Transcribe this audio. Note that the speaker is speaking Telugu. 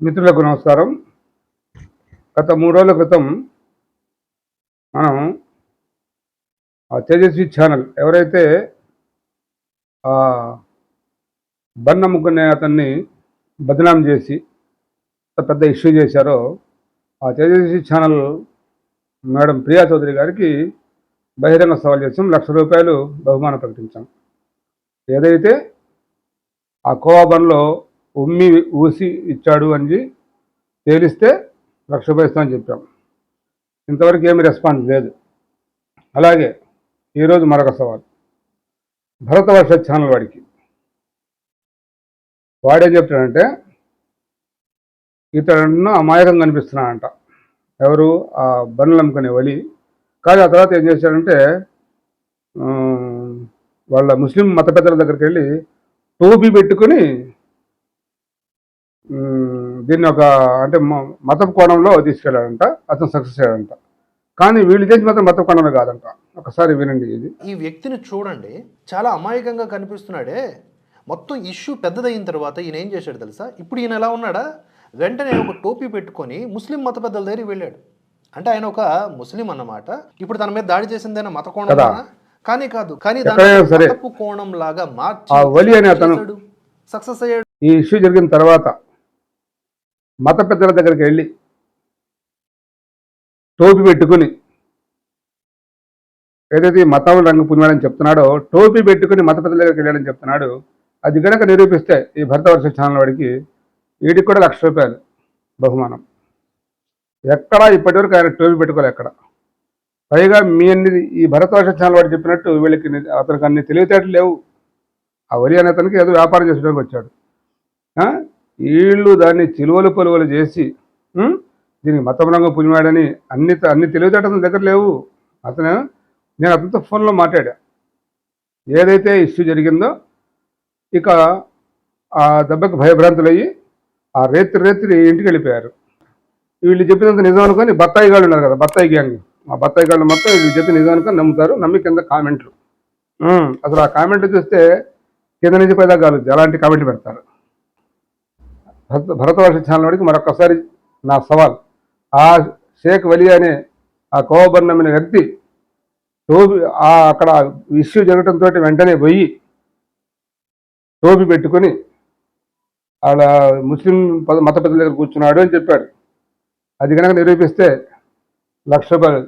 మిత్రులకు నమస్కారం. గత 3 రోజుల క్రితం మనం తేజస్వి ఛానల్ ఎవరైతే బన్ అమ్ముకునే అతన్ని బదనాం చేసి పెద్ద ఇష్యూ చేశారో ఆ తేజస్వి ఛానల్ మేడం ప్రియా చౌదరి గారికి బహిరంగ సవాల్ చేసాం. ₹1,00,000 బహుమానం ప్రకటించాం. ఏదైతే ఆ కోవా బన్లో ఉమ్మి ఊసి ఇచ్చాడు అని తేలిస్తే ₹1,00,000 ఇస్తామని చెప్పాం. ఇంతవరకు ఏమి రెస్పాన్స్ లేదు. అలాగే ఈరోజు మరొక సవాల్ భరతవర్ష ఛానల్ వాడేం చెప్తాడంటే ఇతను అమాయకంగా కనిపిస్తున్నాడంట. ఎవరు? ఆ బండ్లు అమ్ముకునే వలి. కానీ ఆ తర్వాత ఏం చేశాడంటే వాళ్ళ ముస్లిం మత పెద్దల దగ్గరికి వెళ్ళి టోపీ పెట్టుకుని దీన్ని ఒక అంటే మత కోణంలో తీసుకెళ్ళాడంట. అతను సక్సెస్ అయ్యాడంట. కానీ వీళ్ళు చేసి మాత్రం మత కోణంలో కాదంట. ఒకసారి వినండి. ఇది ఈ వ్యక్తిని చూడండి, చాలా అమాయకంగా కనిపిస్తున్నాడే. మొత్తం ఇష్యూ పెద్దదైన తర్వాత ఈయన ఏం చేశాడు తెలుసా? ఇప్పుడు ఈయన ఎలా ఉన్నాడా, వెంటనే ఒక టోపీ పెట్టుకొని ముస్లిం మత పెద్దల దగ్గరికి వెళ్ళాడు. అంటే ఆయన ఒక ముస్లిం అన్నమాట. ఇప్పుడు తన మీద దాడి చేసిందైనా మత కోణం కానీ కాదు, కానీ మతపు కోణం లాగా మార్చి సక్సెస్ అయ్యాడు. ఈ ఇష్యూ జరిగిన తర్వాత మత పెద్దల దగ్గరికి వెళ్ళి టోపీ పెట్టుకుని ఏదైతే మతం రంగు పుణ్యాలని చెప్తున్నాడో టోపీ పెట్టుకుని మత పెద్దల దగ్గరికి వెళ్ళాడని చెప్తున్నాడు. అది కనుక నిరూపిస్తే ఈ భరతవర్ష ఛానల్ వాడికి వీడికి కూడా ₹1,00,000 బహుమానం. ఎక్కడా ఇప్పటివరకు ఆయన టోపీ పెట్టుకోలే ఎక్కడ. పైగా ఈ భరతవర్ష ఛానల్ వాడు చెప్పినట్టు వీళ్ళకి అతనికి అన్ని తెలివితేటలు లేవు. ఆ వలి అనే అతనికి ఏదో వ్యాపారం చేసుకోవడానికి వచ్చాడు. వీళ్ళు దాన్ని చిలువలు పొలువలు చేసి దీనికి మతం రంగు పులిమాడని అన్ని తెలివితేటల దగ్గర లేవు. నేను అతనితో ఫోన్లో మాట్లాడా. ఏదైతే ఇష్యూ జరిగిందో ఇక ఆ దెబ్బకి భయభ్రాంతులయ్యి ఆ రేత్రి ఇంటికి వెళ్ళిపోయారు. వీళ్ళు చెప్పినంత నిజం అనుకొని బత్తాయి గాళ్ళు ఉన్నారు కదా, బత్తాయి గ్యాంగ్, ఆ బత్తాయి గాళ్ళు మొత్తం వీళ్ళు చెప్పి నిజం అనుకొని నమ్ముతారు. నమ్మి కింద కామెంట్లు, అసలు ఆ కామెంట్లు చూస్తే కింద నుంచి పైదా కాలుద్ది, అలాంటి కామెంట్లు పెడతారు. భరతవర్ష ఛానల్ వాడికి మరొకసారి నా సవాల్, ఆ షేక్ వలి అనే ఆ కోవబన్ నమ్మిన వ్యక్తి టోపీ అక్కడ ఇష్యూ జరగడంతో వెంటనే పోయి టోపీ పెట్టుకుని ఆడ ముస్లిం మత పెద్దల దగ్గర కూర్చున్నాడు అని చెప్పాడు. అది కనుక నిరూపిస్తే ₹1,00,000